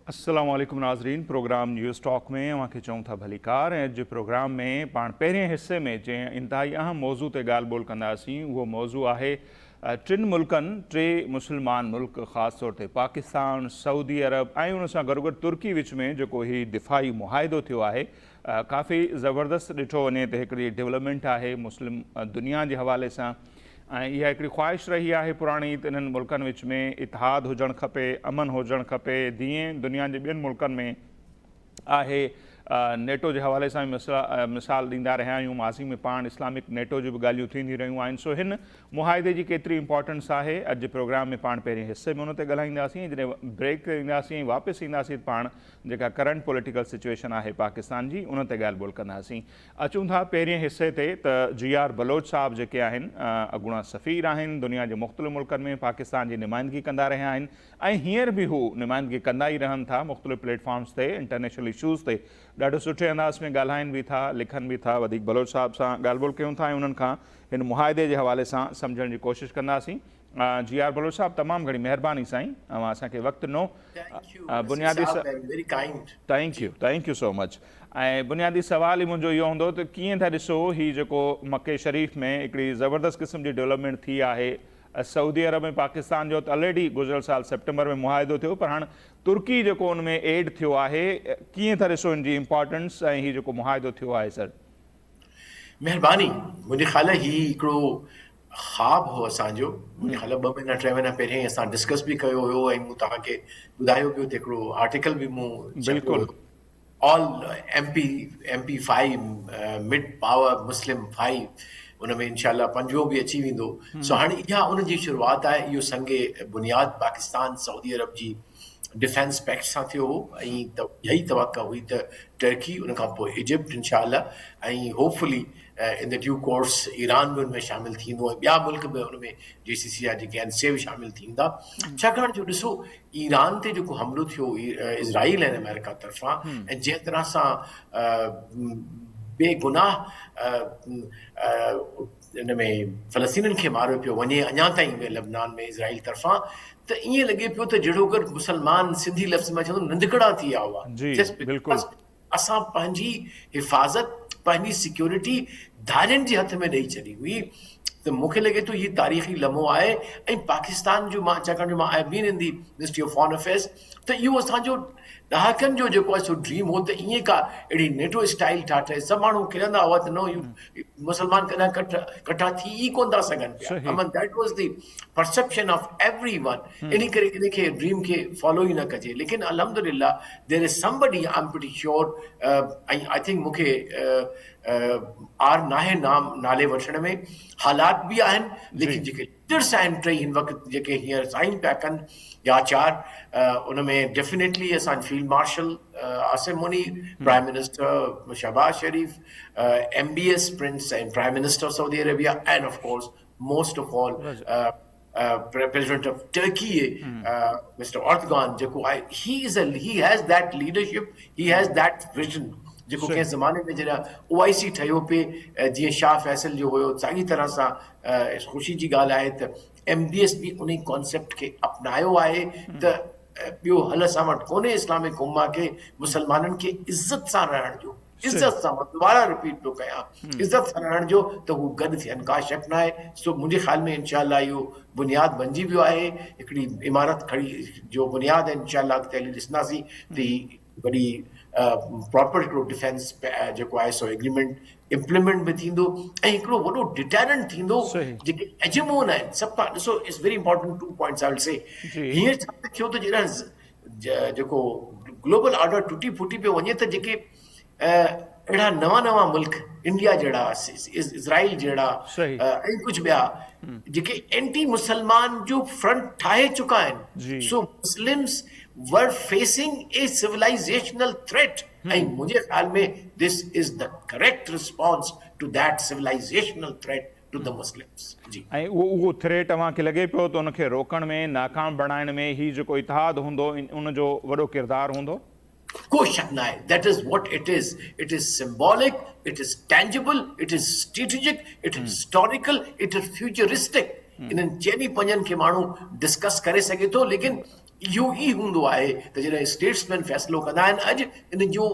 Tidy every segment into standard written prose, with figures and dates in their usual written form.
अस्सलाम वालेकुम नाज़रीन। प्रोग्राम न्यूज़ टॉक में अव्हांखे चऊं था भली कार। ऐं अॼु प्रोग्राम में पाण पहिरें हिस्से में जंहिं इंतहाई अहम मौज़ू ते ॻाल्हि ॿोल कंदासीं उहो मौज़ू आहे टिनि मुल्कनि, टे मुस्लमान मुल्क ख़ासि तौर ते पाकिस्तान, सऊदी अरब ऐं उन सां गॾोगॾु तुर्की विच में जेको ही दिफ़ाई मुआहिदो थियो आहे, काफ़ी ज़बरदस्त ॾिठो वञे त हिकिड़ी डेवलपमेंट आहे मुस्लिम दुनिया जे हवाले सां। ऐं इहा हिकिड़ी ख़्वाहिश रही आहे पुराणी त इन्हनि मुल्कनि विच में इतिहाद हुजणु खपे, अमन हुजणु खपे, जीअं दुनिया जे ॿियनि मुल्कनि में आहे। नेटो जे हवाले सां मिसाल ॾींदा रहिया आहियूं, माज़ी में पाण इस्लामिक नेटो जी बि ॻाल्हियूं थींदी रहियूं आहिनि। सो हिन मुआहिदे जी केतिरी इंपॉर्टेंस आहे, अॼु प्रोग्राम में पाण पहिरें हिसे में उन ते ॻाल्हाईंदासीं। जॾहिं ब्रेक ते ईंदासीं, वापसि ईंदासीं, पाण जेका करंट पॉलिटिकल सिचुएशन आहे पाकिस्तान जी उन ते ॻाल्हि ॿोल कंदासीं। अचूं था पहिरें हिसे ते त GR बलोच साहब जेके आहिनि अॻूणा सफ़ीर आहिनि, दुनिया जे मुख़्तलिफ़ मुल्कनि में पाकिस्तान जी नुमाइंदगी कंदा रहिया आहिनि ऐं हींअर बि हू नुमाइंदगी कंदा ई रहनि था मुख़्तलिफ़ प्लेटफॉर्म्स ते, इंटरनेशनल इशूज़ ते ॾाढो सुठे अंदाज़ में ॻाल्हाइनि बि था, लिखनि बि था। वधीक बलोच साहब सां ॻाल्हि ॿोल कयूं था ऐं उन्हनि खां हिन मुआहिदे जे हवाले सां सम्झण जी कोशिशि कंदासीं। GR बलोच साहब, तमामु घणी महिरबानी साईं, अवां असांखे वक़्तु ॾिनो। बुनियादी थैंक यू सो मच। ऐं बुनियादी सवाल ई मुंहिंजो इहो हूंदो त कीअं था ॾिसो हीउ जेको मके शरीफ़ में हिकिड़ी ज़बरदस्त क़िस्म जी डेवलपमेंट थी आहे। सऊदी अरब में पाकिस्तान जो त ऑलरेडी गुज़िरियल साल सेप्टेंबर में मुआहिदो थियो, पर हाणे तुर्की जेको उन में एड थियो आहे, कीअं था ॾिसो हिन जी इंपॉर्टेंस ऐं हीउ जेको मुआहिदो थियो आहे? सर महिरबानी। मुंहिंजे ख़्याल ही हिकिड़ो ख़्वाबु हो असांजो। मुंहिंजे ख़्याल 2 महीना 3 महीना पहिरें असां डिस्कस बि कयो हुयो ऐं मूं तव्हांखे ॿुधायो पियो त हिकिड़ो आर्टिकल बि मूं छपियो हुयो, ऑल MP5 मिड पावर मुस्लिम 5, उन में इंशाल्लाह 5 बि अची वेंदो। सो हाणे इहा उन जी शुरूआति आहे। इहो संगे बुनियाद पाकिस्तान सऊदी अरब जी डिफेंस पैक्ट सां थियो हो ऐं यही तवक़ा हुई त टर्की, उन खां पोइ इजिप्ट इंशाल्लाह, ऐं hopefully in the due course Iran बि उन में शामिल थींदो ऐं ॿिया मुल्क बि उन में GCC जा जेके आहिनि से बि शामिल थींदा। छाकाणि जो ॾिसो, ईरान ते जेको हमलो थियो इज़राइल ऐं अमेरिका तरफ़ां, ऐं जंहिं तरह सां बेगुनाह इन में फ़लस्तीननि खे मारियो पियो वञे अञा ताईं लबनान में इज़राइल तरफ़ां, त ईअं लॻे पियो त जहिड़ो गॾु मुस्लमान सिंधी लफ़्ज़ में चवंदो नंढिकड़ा थी विया हुआ। असां पंहिंजी हिफ़ाज़त, पंहिंजी सिक्योरिटी धारियुनि जे हथ में ॾेई छॾी हुई। त मूंखे लॻे थो हीउ तारीख़ी लम्हो आहे। ऐं पाकिस्तान जो छाकाणि जो मां I been in the ministry of foreign affairs, त इहो असांजो ॾहाकनि जो जेको आहे सो ड्रीम हो त ईअं का अहिड़ी नेटो स्टाइल ठाहे। सभु माण्हू खिलंदा हुआ त मुस्लमान कॾहिं कठा थी ई कोन था सघनि पिया। दैट वाज़ द परसेप्शन ऑफ एवरीवन। इन करे इनखे ड्रीम खे फॉलो ई न कजे। लेकिन अल्हम्दुलिल्लाह there is somebody, I am pretty sure, ऐं आई थिंक मूंखे आर नाहे नाले वठण में, हालात बि आहिनि, लेकिन जेके लीडर्स आहिनि टई हिन वक़्तु जेके हींअर साइन पिया कनि या 4, उन में डेफिनेटली असां field marshal Asim Munir, prime minister Shahbaz Sharif, MBS prince and prime minister of Saudi Arabia, and of course most of all president of Turkey mister Erdogan, जेको आहे he has that leadership, he has that vision, जेको कंहिं ज़माने में जॾहिं OIC ठहियो पिए, जीअं शाह फैसल जो हुयो, साॻी तरह सां ख़ुशी जी ॻाल्हि आहे त MBS बि उन कॉन्सेप्ट खे अपनायो आहे त ॿियो हल असां वटि कोन्हे इस्लामिक उम्मा खे मुस्लमाननि खे इज़त सां रहण जो, इज़त सां, मां दोबारा रिपीट थो कयां, इज़त सां रहण जो, त हू गॾु थियनि, का शक न आहे। सो मुंहिंजे ख़्याल में इंशाल्लाह इहो बुनियाद बणिजी वियो आहे, हिकिड़ी इमारत खड़ी जो बुनियाद आहे। इंशाल्लाह अॻिते हली ॾिसंदासीं त ही वॾी प्रॉपर हिकिड़ो डिफेंस जेको आहे सो एग्रीमेंट इम्प्लीमेंट बि थींदो ऐं हिकिड़ो वॾो डिटेरेंट थींदो। जेके एजमोन आहिनि सभु खां, ॾिसो it's very important 2 points I will say. हीअं छा थियो त जॾहिं जेको ग्लोबल ऑर्डर टुटी फुटी पियो वञे, त जेके अहिड़ा नवां मुल्क, इंडिया जहिड़ा, इज़राइल जहिड़ा ऐं कुझु ॿिया जेके एंटी मुसलमान जो फ्रंट ठाहे चुका आहिनि, सो Muslims were facing a civilizational threat. And मुझे ख्याल में this is the correct response to that civilizational threat to the Muslims. जी। ऐं उहो थ्रेट अव्हांखे लॻे पियो त उनखे रोकण में, नाकाम बणाइण में ही जेको इतिहाद हूंदो, उनजो वॾो किरदारु हूंदो? कोई शक न आहे। That is what it is. It is symbolic, it is tangible, it is strategic, it is historical, it is futuristic. इन्हनि 4-5 खे माण्हू डिस्कस करे सघे थो, लेकिन इहो ई हूंदो आहे त जॾहिं स्टेट्समैन फ़ैसिलो कंदा आहिनि अॼु इन जो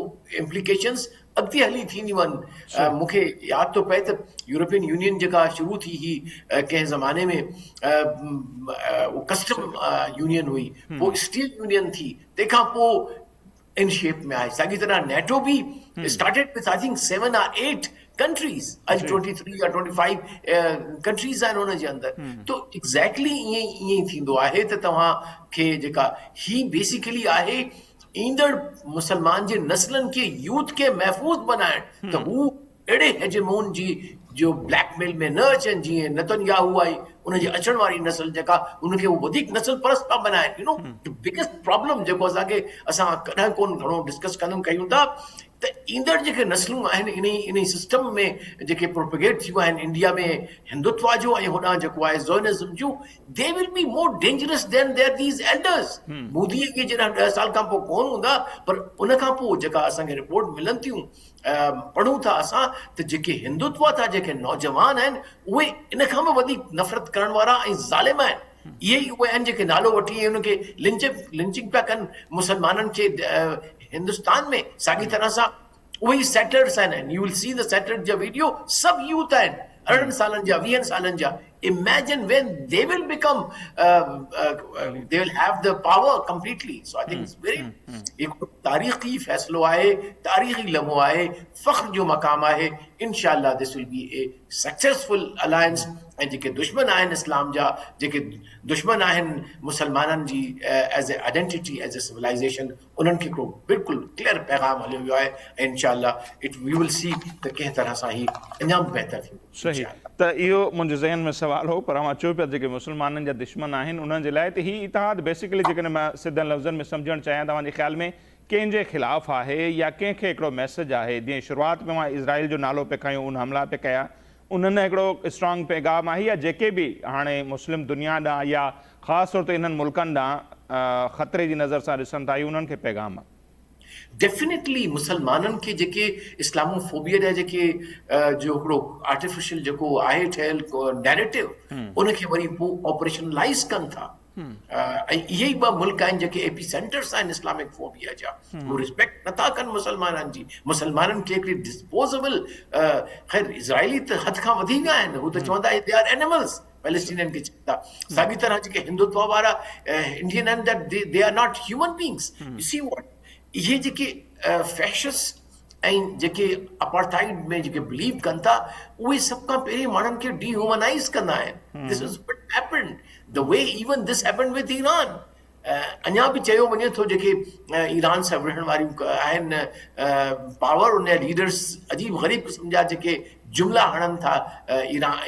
इम्प्लीकेशंस अॻिते हली थींदियूं आहिनि। मूंखे यादि थो पए त यूरोपियन यूनियन जेका शुरू थी हुई कंहिं ज़माने में कस्टम यूनियन हुई, पोइ स्टील यूनियन थी, तंहिंखां पोइ इन शेप में आहे। साॻी तरह नेटो बि started with I think 7 or 8 countries, आज 23 या 25 कंट्रीज़ आहिनि हुन जे अंदरि। तो एग्ज़ैक्टली ईअं थींदो आहे त तव्हांखे जेका ही बेसिकली आहे ईंदड़ मुसलमान जे नस्लनि खे, यूथ खे महफ़ूज़ बनाइण, त हू अहिड़े हेजेमोन जी जो ब्लैकमेल में न अचनि जीअं नेतन्याहू आई, उनजे अचण वारी नस्ल जेका उनखे हू वधीक नस्ल परस्त था बनाइनि। You know the biggest problem जेको असां कॾहिं कोन घणो डिस्कस कयूं था त ईंदड़ जेके नस्लूं आहिनि इन सिस्टम में जेके प्रोपेगेट थियूं आहिनि इंडिया में हिंदुत्व जो ऐं होॾां जेको आहे ज़ोनिज़म जो, they will be more dangerous than their these elders. मोदीअ खे जॾहिं 10 साल खां पोइ कोन हूंदा, पर उन खां पोइ जेका असांखे रिपोर्ट मिलनि थियूं, पढ़ूं था असां, त जेके हिंदुत्व था जेके नौजवान आहिनि उहे इन खां बि वधीक नफ़रत करण वारा ऐं ज़ालिम आहिनि। इहे ई उहे आहिनि जेके नालो वठी उनखे लिंचिंग पिया कनि मुसलमाननि खे हिंदुस्तान में। साॻी तरह सां उहे ई सेटर्स आहिनि, you will see the settlers जा वीडियो, सभु यूथ आहिनि 18 सालनि जा, 20 सालनि जा। Imagine when they will become, they will have the power completely. So I think it's very, एक तारीखी फैसलो आहे, तारीखी लम्हो आहे, फ़ख्र जो मक़ाम आहे। इंशाअल्लाह this will be a successful alliance। ऐं जेके दुश्मन आहिनि इस्लाम जा, जेके दुश्मन आहिनि मुसलमाननि जी as a identity, as a civilisation, उन्हनि खे हिकिड़ो बिल्कुलु क्लियर पैगाम हलियो वियो आहे। ऐं इंशाअल्लाह वी विल सी त कंहिं तरह सां ही अञा बहितर थींदो। सही, त इहो मुंहिंजे ज़हन में सवाल हो, पर मां चयो पिया जेके मुसलमाननि जा दुश्मन आहिनि उन्हनि जे लाइ त ही इतिहाद बेसिकली जेकॾहिं मां सिधनि लफ़्ज़नि में सम्झणु चाहियां, तव्हांजे ख़्याल में कंहिंजे ख़िलाफ़ आहे या कंहिंखे हिकिड़ो मैसेज आहे? जीअं शुरूआति में मां इज़राइल जो नालो पे खयो, उन हमला पे कया, उन्हनि हिकिड़ो स्ट्रॉन्ग पैगाम आहे, या जेके बि हाणे मुस्लिम दुनिया ॾांहुं या ख़ासि तौर ते इन्हनि मुल्कनि ॾांहुं ख़तरे जी नज़र सां ॾिसनि था, उन्हनि खे पैगाम आहे? डेफिनेटली मुसलमाननि खे जेके इस्लामोफोबिया जा जेके जो हिकिड़ो आर्टिफिशियल जेको आहे ठहियलु नैरेटिव, उनखे वरी पोइ ऑपरेशनलाइज़ कनि था। ऐं इहे ई ॿ मुल्क आहिनि जेके एपी सेंटर्स आहिनि इस्लामिक फोबिया जा। उहे रिस्पेक्ट नथा कनि मुसलमाननि जी, मुसलमाननि खे हिकिड़ी डिस्पोजेबल, ख़ैर इज़राइली त हद खां वधी विया आहिनि, हू त चवंदा दे आर एनिमल्स, पैलेस्टीनियन खे चवंदा। साॻी तरह जेके हिंदुत्व वारा इंडियन आहिनि, that they are not human beings. You see what, इहे जेके फैशिस ऐं जेके अपार्थाइड में जेके बिलीव कनि था, उहे सभ खां पहिरीं माण्हुनि खे डीह्यूमनाइज़ कंदा आहिनि। This is what happened, the way even this happened with Iran. अञा बि चयो वञे थो जेके ईरान सां विढ़ण वारियूं आहिनि पावर, उन लीडर्स अजीब ग़रीब क़िस्म जा जेके जुमिला हणनि था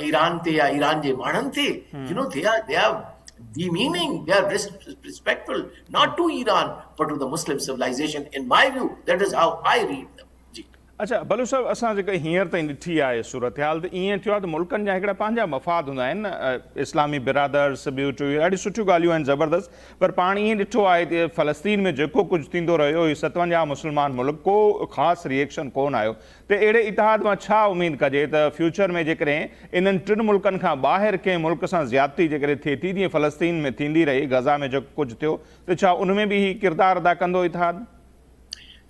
ईरान ते या ईरान जे माण्हुनि ते, you know they are demeaning, they are disrespectful not to Iran but to the Muslim civilization. In my view, that is how I read them. अच्छा बलू साहब, असां जेका हींअर ताईं ॾिठी आहे सूरत हाल, त ईअं थियो आहे त मुल्कनि जा हिकिड़ा पंहिंजा मफ़ाद हूंदा आहिनि, इस्लामी बिरादर्स ॿियूं टियूं ॾाढी सुठियूं ॻाल्हियूं आहिनि ज़बरदस्त, पर पाण ईअं ॾिठो आहे त फ़लस्तीन में जेको कुझु थींदो रहियो, ही 57 मुस्लमान मुल्क, को ख़ासि रिएक्शन कोन आयो। त अहिड़े इतिहाद मां छा उमेदु कजे त फ्यूचर में जेकॾहिं इन्हनि 3 मुल्कनि खां ॿाहिरि कंहिं मुल्क सां ज़्यादती जेकॾहिं थिए थी, जीअं फ़लस्तीन में थींदी रही, गज़ा में जेको कुझु थियो, त छा उनमें बि ही किरदारु अदा कंदो इतिहाद?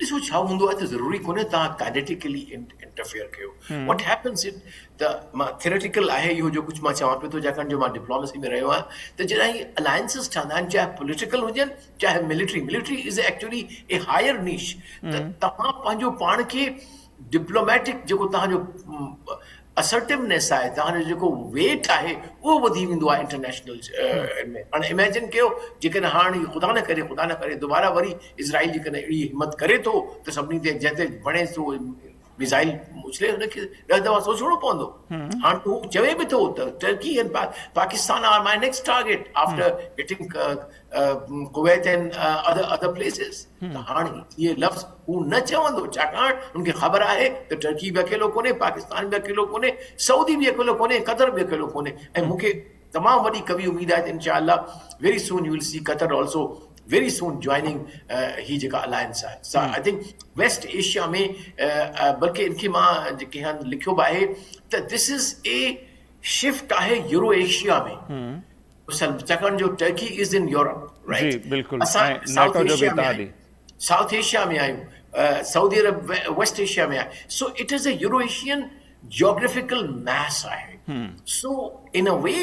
ॾिसो छा हूंदो आहे त ज़रूरी कोन्हे तव्हां काइनेटिकली इंटरफेयर कयो। व्हाट हैपन्स इट, त मां थियोरेटिकल आहे इहो जो कुझु मां चवां पियो थो, छाकाणि जो मां डिप्लोमेसी में रहियो आहियां, त जॾहिं अलायंसिस ठहंदा आहिनि, चाहे पॉलिटिकल हुजनि चाहे military is actually a higher niche. त तव्हां पंहिंजो पाण खे डिप्लोमेटिक जेको तव्हांजो असर्टिवनेस आहे, तव्हांजो जेको वेट आहे, उहो वधी वेंदो आहे इंटरनेशनल में। हाणे इमेजिन कयो जेकॾहिं हाणे ख़ुदा न करे दुबारा वरी इज़राइल जेकॾहिं अहिड़ी हिमत करे थो त सभिनी ते जंहिं ते वणे थो मिसाइल उछले, हुनखे 10 दफ़ा सोचणो पवंदो। हाणे हू चवे बि थो त Turkey and Pakistan are my next target after hitting Kuwait and other places. त हाणे इहे लफ़्ज़ हू न चवंदो, छाकाणि हुनखे ख़बर आहे त टर्की बि अकेलो कोन्हे, पाकिस्तान बि अकेलो कोन्हे, सऊदी बि अकेलो कोन्हे, कतर बि अकेलो कोन्हे। ऐं मूंखे तमामु वॾी कवी उमेद आहे त इंशाअल्लाह very soon you will C Qatar also very soon joining ही जेका अलायंस आहे। So I think West Asia में बल्कि इनखे मां जेके लिखियो बि आहे त दिस इज़ ए शिफ्ट आहे यूरो एशिया में। छाकाणि जो टर्की इज़ इन यूरोप, जी राइट? बिल्कुलु, असां ऐं साउथ नेटो जो बि एशिया में इतिहादी। आहियूं, साउथ एशिया में आहियूं, सऊदी अरब वेस्ट एशिया में आहे। So it is a Euro Asian geographical mass आहे। So in a way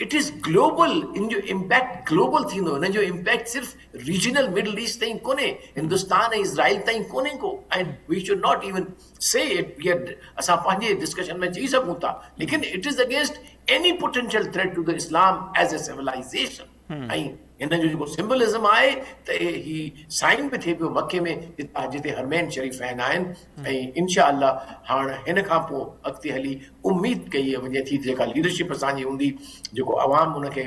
it is global, इन जो इम्पैक्ट ग्लोबल थींदो, इन जो इम्पैक्ट सिर्फ़ रीजनल मिडल ईस्ट ताईं कोन्हे, हिंदुस्तान ऐं इज़राइल ताईं कोन्हे को। And we should not even say it, असां पंहिंजे डिस्कशन में चई सघूं था, लेकिन it is against any potential threat to the Islam as a civilization. ऐं हिन जो जेको सिंबलिज़म आहे त ही साइन बि थिए पियो मके में, जिते हरमैन शरीफ़ैन आहिनि। ऐं इंशा अल्लाह हाणे हिन खां पोइ अॻिते हली उमेद कई वञे थी जेका लीडरशिप असांजी हूंदी, जेको अवाम उनखे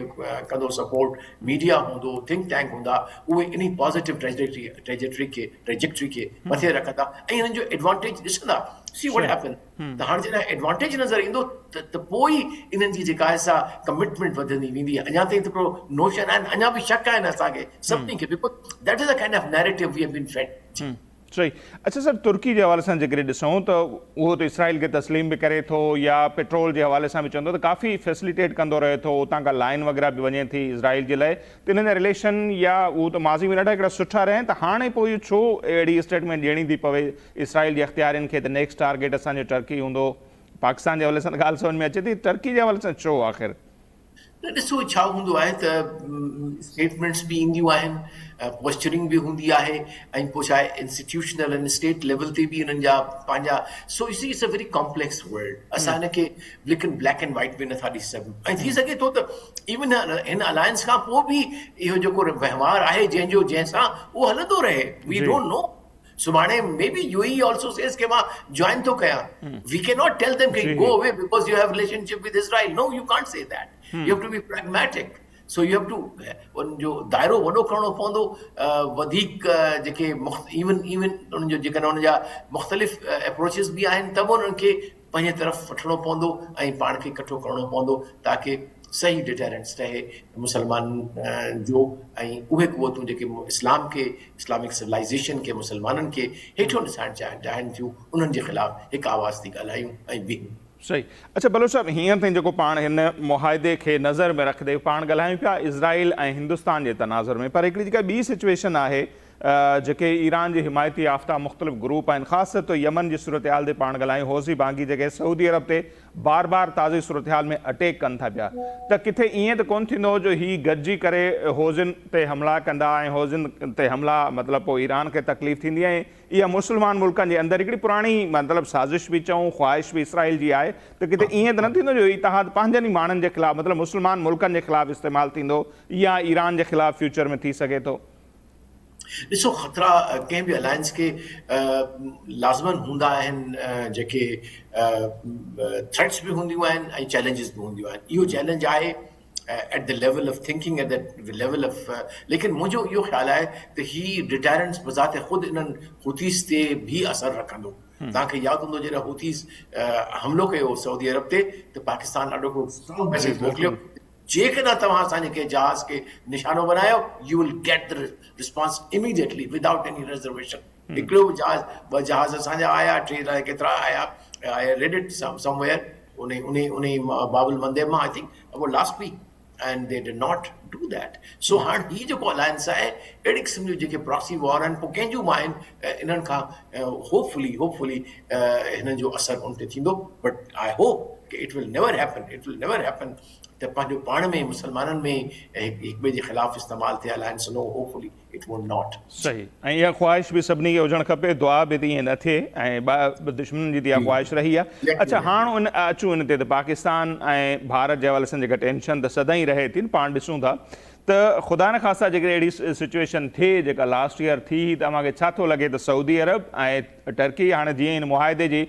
कंदो सपोर्ट, मीडिया हूंदो, थिंक टैंक हूंदा, उहे इन पॉज़िटिव ट्रेजेक्टरी खे मथे रखंदा ऐं हिननि जो एडवांटेज ॾिसंदा। सी व्हाट हैपन, त हाणे जॾहिं एडवांटेज नज़र ईंदो त पोइ ई इन्हनि जी जेका आहे सा कमिटमेंट वधंदी वेंदी। अञा ताईं त हिकिड़ो नोशन आहिनि, अञा बि शक आहिनि असांखे सभिनी खे, because that is a kind of narrative we have been fed. सही। अच्छा सर, तुर्की जे हवाले सां जेकॾहिं ॾिसूं त उहो त इसराइल खे तस्लीम बि करे थो, या पेट्रोल जे हवाले सां बि चवंदो त काफ़ी फैसिलिटेट कंदो रहे थो, उतां खां लाइन वग़ैरह बि वञे थी इसराइल जे लाइ, त हिननि जा रिलेशन या उहो त माज़ी में ॾाढा हिकिड़ा सुठा रहिया आहिनि। त हाणे पोइ इहो छो अहिड़ी स्टेटमेंट ॾियणी थी पवे इसराइल जे अख़्तियारनि खे त नेक्स्ट टारगेट असांजो टर्की हूंदो? पाकिस्तान जे हवाले सां ॻाल्हि सम्झ में अचे थी, टर्की जे हवाले सां छो आख़िर? ॾिसो छा हूंदो आहे त स्टेटमेंट्स बि ईंदियूं आहिनि, पोस्चरिंग बि हूंदी आहे, ऐं पोइ छा आहे इंस्टीट्यूशनल एंड स्टेट लेवल ते बि हिननि जा पंहिंजा। So it's a very complex world. असां हिनखे ब्लैक एंड वाइट में नथा ॾिसी सघूं। ऐं थी सघे थो त इवन हिन अलायंस खां पोइ बि इहो जेको वहिंवार आहे जंहिंसां उहो हलंदो रहे, वी डोंट नो। सुभाणे may be UAE also says कि मां ज्वाइन थो कयां। We cannot tell them कि go away because you have relationship with Israel. No, you can't say that. You have to be pragmatic. So you have to जो दायरो वॾो करणो पवंदो, वधीक जेके इवन उन्हनि जो जेकॾहिं उन जा मुख़्तलिफ़ अप्रोचिस बि आहिनि, त बि उन्हनि खे पंहिंजे तरफ़ वठिणो पवंदो ऐं पाण खे इकठो करणो पवंदो, ताकी सही डिटेरेंस रहे मुसलमान जो। ऐं उहे क़ुवतूं जेके इस्लाम खे, इस्लामिक सिविलाइज़ेशन खे, मुसलमाननि खे हेठों ॾिसणु चाहिनि थियूं, उन्हनि जे ख़िलाफ़ु हिकु आवाज़ थी ॻाल्हायूं ऐं बीहूं। सही। अच्छा बलोच साहब, हींअर ताईं जेको पाण हिन मुआहिदे खे नज़र में रखंदे पाण ॻाल्हायूं पिया इज़राइल ऐं हिंदुस्तान जे तनाज़ुर में, पर हिकिड़ी जेका ॿी सिचुएशन आहे जेके ईरान जे हिमायती याफ़्ता मुख़्तलिफ़ ग्रुप आहिनि, ख़ासि तौर ते यमन जी सूरत हाल ते पाण ॻाल्हायूं, हौज़ी बाग़ी जेके सऊदी अरब ते बार बार ताज़ी सूरत हाल में अटैक कनि था पिया, त किथे ईअं त कोन्ह थींदो जो हीअ गॾिजी करे हौज़िन ते हमला कंदा ऐं हौज़िन ते हमला मतिलबु पोइ ईरान खे तकलीफ़ थींदी, ऐं इहा मुस्लमान मुल्कनि जे अंदरि हिकिड़ी पुराणी मतिलबु साज़िश बि चऊं, ख़्वाहिश बि इसराइल जी आहे, त किथे ईअं त न थींदो जो इतिहाद पंहिंजनि ई माण्हुनि जे ख़िलाफ़ु मतिलबु मुस्लमान मुल्कनि जे ख़िलाफ़ु इस्तेमालु थींदो, या ईरान जे ख़िलाफ़ु फ्यूचर में थी सघे थो? ॾिसो ख़तरा कंहिं बि अलायंस खे लाज़मन हूंदा आहिनि, जेके थ्रेट्स बि हूंदियूं आहिनि ऐं चैलेंजिस बि हूंदियूं आहिनि। इहो चैलेंज आहे at the level of thinking, at the level of, लेकिन मुंहिंजो इहो ख़्यालु आहे त ही डिटेरेंस बज़ाते ख़ुदि इन्हनि हुतीस ते बि असरु रखंदो। तव्हांखे यादि हूंदो जॾहिं हुतीस हमलो कयो सऊदी अरब ते, त पाकिस्तान ॾाढो हिकिड़ो स्ट्रॉन्ग मैसेज मोकिलियो, जेकॾहिं तव्हां असांजे कंहिं जहाज़ खे निशानो बनायो, U will get the response immediately without any reservation. हिकिड़ो बि जहाज़, ॿ जहाज़ असांजा आया, 3 अलाए केतिरा आया, आई रेड इट समवेयर उन बाबुल मंदेब मां, I think about last week, and they did not do that. So हाणे ही जेको अलायंस आहे, अहिड़ी क़िस्म जूं जेके प्रॉक्सी वॉर आहिनि, पोइ कंहिंजूं बि आहिनि, इन्हनि खां होपफुली हिननि जो असरु उन ते थींदो। बट आई होप कि इट विल नेवर हैपन त पंहिंजो पाण में मुसलमाननि में हिक ॿिए जे ख़िलाफ़ु इस्तेमालु थिए alliance. No, hopefully it would not. सही। ऐं इहा ख़्वाहिश बि सभिनी खे हुजणु खपे, दुआ बि त ईअं न थिए, ऐं दुश्मन जी त इहा ख़्वाहिश रही आहे। अच्छा, हाणे अचूं इन ते त पाकिस्तान ऐं भारत जे हवाले सां जेका टेंशन त सदाईं रहे थी, पाण ॾिसूं था त ख़ुदा न ख़ासा जेकॾहिं अहिड़ी सिचुएशन थिए जेका लास्ट ईयर थी, त मूंखे छा थो लॻे त सऊदी अरब ऐं टर्की हाणे जीअं हिन मुआहिदे जी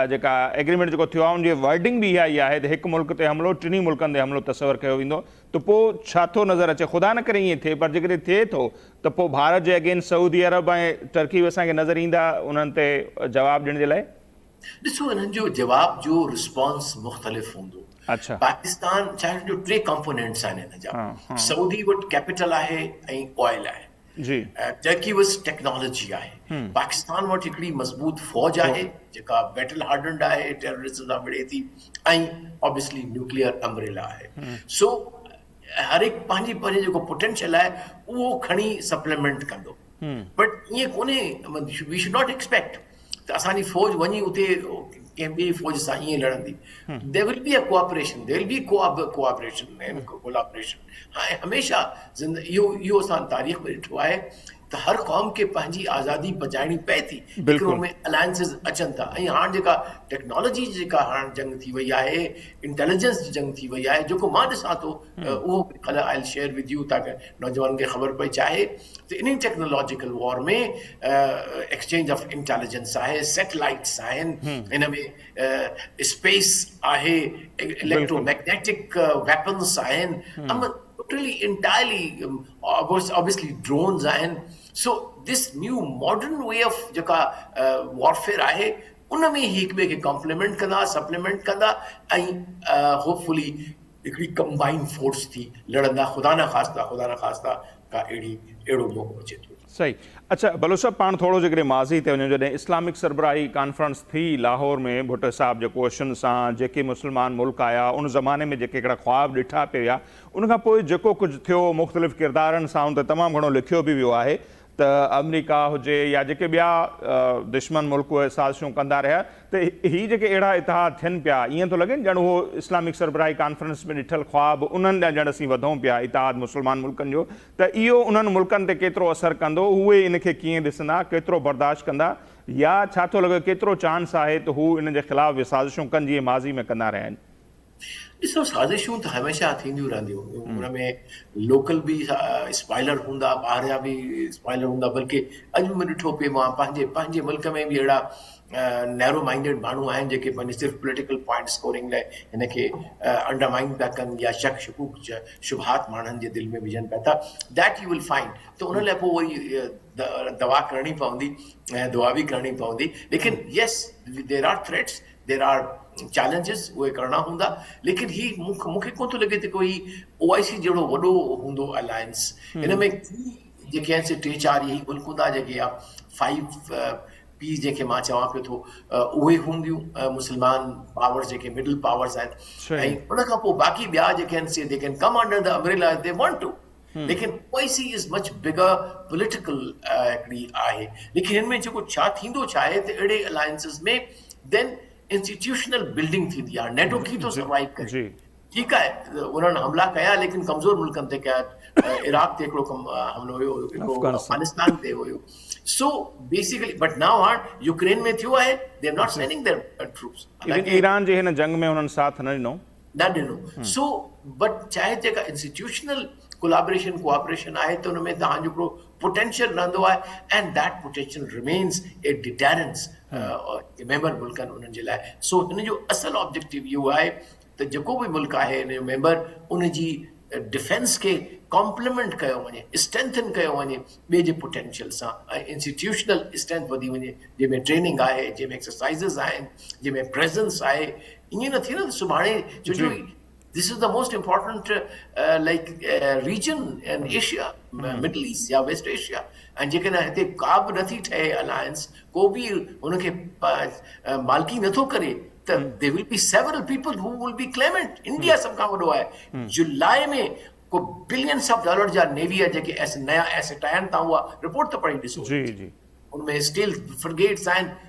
जेका एग्रीमेंट जेको थियो आहे उनजी वर्डिंग बि इहा ई आहे त हिकु मुल्क ते हमिलो, टिनी मुल्कनि ते हमिलो तसवर कयो वेंदो, त पोइ छा थो नज़र अचे? ख़ुदा न करे ईअं थिए, पर जेकॾहिं थिए थो त पोइ भारत जे अगेंस्ट सऊदी अरब ऐं टर्की असांखे नज़र ईंदा उन्हनि ते जवाबु ॾियण जे लाइ? ॾिसो, हिननि जो जवाब जो रिस्पॉन्स मुख़्तलिफ़ हूंदो। अच्छा। पाकिस्तान चाहे जो 3 कंपोनेंट्स आहिनि हिन जा। सऊदी वटि कैपिटल आहे ऐं ऑयल आहे जी। टर्की वटि टेक्नोलॉजी आहे। पाकिस्तान वटि हिकिड़ी मज़बूत फ़ौज आहे जेका बैटल हार्डन्ड आहे, टेररिज्म सां विड़े थी, ऐं ऑब्वियसली न्यूक्लियर अम्ब्रेला आहे। सो हर एक पंहिंजी पंहिंजे जेको पोटेंशियल आहे उहो खणी सप्लीमेंट कंदो बट ईअं कोन्हे वी शुड नॉट एक्सपेक्ट त असांजी फौज वञी उते कंहिं ॿिए फौज सां ईअं लड़ंदी there will be a cooperation there will be cooperation and collaboration हाणे हमेशह इहो असां तारीख़ में ॾिठो आहे त हर क़ौम खे पंहिंजी आज़ादी बचाइणी पए थी हिकिड़ो में अलायंसिस अचनि था ऐं हाणे जेका टेक्नोलॉजी जेका हाणे जंग थी वई आहे इंटेलिजेंस जी जंग थी वई आहे जेको मां ॾिसां थो उहो कल्ह I will share with U ताकी नौजवाननि खे ख़बर पई चाहे त इन टेक्नोलॉजिकल वॉर में एक्सचेंज ऑफ इंटेलिजेंस आहे सैटेलाइट्स आहिनि इन में स्पेस आहे इलेक्ट्रोमैग्नेटिक वेपन्स आहिनि totally entirely obviously drones and so this new modern way of jaka warfare ahe un mein hi ek be ke complement kanda supplement kanda and hopefully ekdi combined force thi ladanda khuda na khasta ka edo moko ache to सही अच्छा बलोच साहब पाण थोरो जेकॾहिं माज़ी ते वञूं जॾहिं Islamic सरबराही conference थी लाहौर में भुट्टो साहब जे क्वेश्चन सां जेके मुस्लमान मुल्क आया उन ज़माने में जेके हिकिड़ा ख्वाब ॾिठा पिया उनखां पोइ जेको कुझु थियो मुख़्तलिफ़ किरदारनि सां त तमामु घणो लिखियो बि वियो आहे त अमेरिका हुजे या जेके ॿिया दुश्मन मुल्क उहे साज़िशूं कंदा रहिया त ही जेके अहिड़ा इतिहाद थियनि पिया ईअं थो लॻे ॼण उहो इस्लामिक सरबराही कॉन्फ्रेंस में ॾिठल ख्वाब उन्हनि ॾांहुं ॼण असीं वधूं पिया इतिहाद मुस्लमान मुल्कनि जो त इहो उन्हनि मुल्कनि ते केतिरो असरु कंदो उहे इनखे कीअं ॾिसंदा केतिरो बर्दाश्त कंदा या छा थो लॻे केतिरो चांस आहे त हू इन जे ख़िलाफ़ साज़िशूं कनि जीअं माज़ी में कंदा रहिया आहिनि ॾिसो साज़िशूं त हमेशह थींदियूं रहंदियूं हुन में लोकल बि स्पॉइलर हूंदा ॿाहिरियां बि स्पॉइलर हूंदा बल्कि अॼु में ॾिठो पिए मां पंहिंजे मुल्क में बि अहिड़ा नैरो माइंडेड माण्हू आहिनि जेके पंहिंजे सिर्फ़ु पॉलिटिकल पॉइंट स्कोरिंग लाइ हिन खे अंडरमाइन पिया कनि या शक शकूक शुबहात माण्हुनि जे दिलि में विझनि पिया था दैट यू विल फाइंड त उन लाइ पोइ वरी दवा करणी पवंदी ऐं दुआ बि करणी पवंदी लेकिन yes there are threats there are challenges उहे करणा हूंदा लेकिन ही मूंखे कोन थो लॻे त कोई OIC जहिड़ो वॾो हूंदो अलायंस हिन में जेके आहिनि से 3-4 यही मुल्क हूंदा जेके 5 P's जेके मां चवां पियो थो उहे हूंदियूं मुस्लमान पावर्स जेके मिडल पावर्स आहिनि ऐं उनखां पोइ बाक़ी ॿिया जेके आहिनि से they can come under the umbrella they want to लेकिन OIC is much bigger political हिकिड़ी आहे लेकिन हिन में जेको छा थींदो छा आहे त अहिड़े अलायंसिस में देन इंस्टीट्यूशनल बिल्डिंग थी आहे नेटो की तो सर्वाइव करे ठीक है उन्होंने हमला कया लेकिन कमजोर मुल्कन ते कया इराक ते हिकिड़ो हमलो हुयो अफगानिस्तान ते हुयो सो बेसिकली बट नाउ हाणे यूक्रेन में थियो आहे they are not sending their troops लेकिन ईरान जे हिन जंग में उन्हनि साथ न ॾिनो सो बट चाहे जेका इंस्टीट्यूशनल कोलैबोरेशन कोऑपरेशन आहे त उन में तव्हांजो हिकिड़ो पोटेंशियल रहंदो आहे and that potential remains A deterrence member मुल्कनि उन्हनि जे लाइ सो हिन जो असल ऑब्जेक्टिव इहो आहे त जेको बि मुल्क आहे हिन जो मेंबर उन जी डिफेंस खे कॉम्प्लीमेंट कयो वञे स्ट्रेंथन कयो वञे ॿिए जे पोटेंशियल सां ऐं इंस्टीट्यूशनल स्ट्रेंथ वधी वञे जंहिंमें ट्रेनिंग आहे जंहिंमें एक्सरसाइज़िस आहिनि जंहिंमें प्रेज़ेंस आहे ईअं न थी न सुभाणे छो this is the most important region in Asia, Middle East या West Asia and जेकॾहिं हिते का बि नथी ठहे अलायंस को बि हुनखे मालकी नथो करे त there will be several people who will be claimant. India सभ खां वॾो आहे जुलाई में को बिलियंस ऑफ डॉलर जा नेवी जेके नया एसेट आहिनि तव्हां उहा रिपोर्ट त पढ़ी ॾिसो उनमें स्टील फ्रिगेट्स आहिनि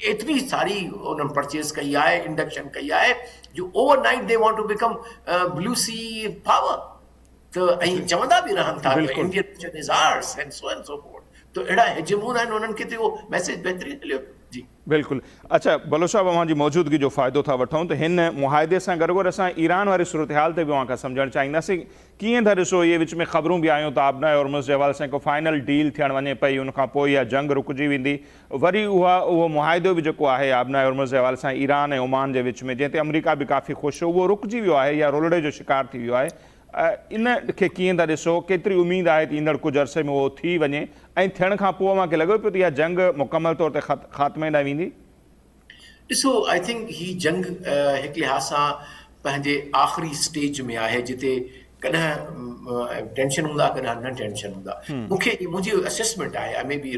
एतरी सारी उन्होंने परचेज कई है इंडक्शन कई है जो overnight they want to become blue sea power तो चवंदा भी रहन था Indian is ours and so forth तो एड़ा हेजमून आहिनि उन्हनि खे वो मैसेज बेहतरीन मिलियो जी बिल्कुल अच्छा बलोच साहब अवां जी मौजूदगी जो फ़ाइदो था वठूं तो हिन मुआहदे से गॾोगॾु असां ईरान वारी सूरत हाल ते भी अवां खां सम्झणु चाहींदासीं कीअं था ॾिसो इहे विच में ख़बरूं भी आयूं त आबना होर्मुज़ जे हवाले सां को फाइनल डील थियणु वञे पई उनखां पोइ इहा जंग रुकिजी वेंदी वरी उहो मुआहदो भी जेको आहे आबना होर्मुज़ जे हवाले सां ईरान ऐं ओमान जे विच में जंहिं ते अमेरिका भी काफ़ी ख़ुशि हो उहो रुकिजी वियो आहे या रोलड़े जो शिकार थी वियो आहे इन खे कीअं था ॾिसो केतिरी उमेद आहे त ईंदड़ कुझु अरसे में उहो थी वञे ऐं थियण खां पोइ मूंखे लॻे पियो त इहा जंग मुकमल तौर ते ख़ात्मे ॾांहुं वेंदी ॾिसो आई थिंक ही जंग हिकु लिहाज़ सां पंहिंजे आख़िरी स्टेज में आहे जिते कॾहिं टेंशन हूंदा कॾहिं न टेंशन हूंदा मुंहिंजी असेसमेंट आहे I may be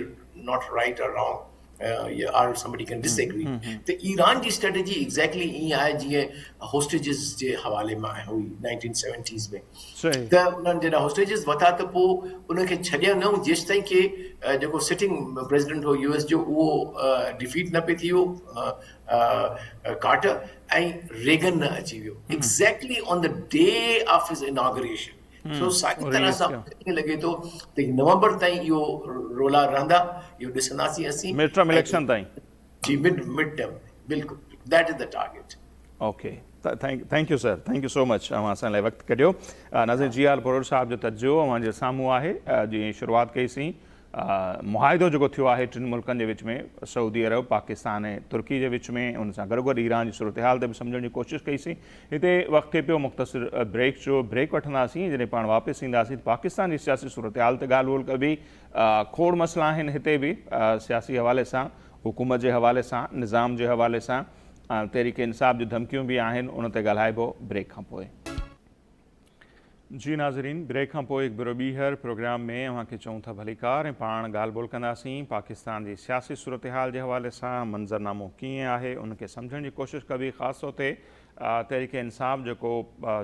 not right और wrong or somebody can disagree. The Iran जी strategy exactly ये है जीअं hostages जे हवाले में हुई 1970s में त उन्हनि जॾहिं hostages वठा त पोइ उनखे छॾिया न जेसि ताईं के जेको सिटिंग प्रेसिडेंट हो US जो उहो डिफीट न पे थी वियो कार्टर ऐं रेगन न अची वियो exactly on the day of his inauguration. सो साॻी तरह सां ईअं लॻे थो त नवंबर ताईं इहो रोला रहंदा, इहो ॾिसंदासीं असीं मिड टर्म इलेक्शन ताईं जी मिड टर्म बिल्कुलु that is the target. Okay thank U sir, thank you so much असां असां लाइ वक़्तु कढियो. नाज़रीन जी आल परोर साहब जो तजो अवां जे साम्हूं आहे. जीअं शुरूआति कईसीं मुआहिदो जेको थियो आहे टिनि मुल्कनि जे विच में, सऊदी अरब, पाकिस्तान ऐं तुर्की जे विच में, उन सां गॾोगॾु ईरान जी सूरत हाल ते बि सम्झण जी कोशिशि कईसीं. हिते वक़्तु थिए पियो मुख़्तसिर ब्रेक जो, ब्रेक वठंदासीं. जॾहिं पाण वापसि ईंदासीं त पाकिस्तान जी सियासी सूरत हाल ते ॻाल्हि ॿोल कबी. खोड़ मसइला आहिनि हिते बि सियासी हवाले सां, हुकूमत जे हवाले सां, निज़ाम जे हवाले सां, तहरीक इंसाफ़ जी धमकियूं बि आहिनि. उन ते ॻाल्हाइबो ब्रेक खां पोइ. जी नाज़रीन, ब्रेक खां पोइ हिकु भेरो ॿीहर प्रोग्राम में अव्हांखे चऊं था भलीकार ऐं पाण ॻाल्हि ॿोल कंदासीं पाकिस्तान जी सियासी सूरत हाल जे हवाले सां. मंज़रनामो कीअं आहे उनखे सम्झण जी कोशिशि कबी. ख़ासि तौर ते तहरीक इंसाफ़ जेको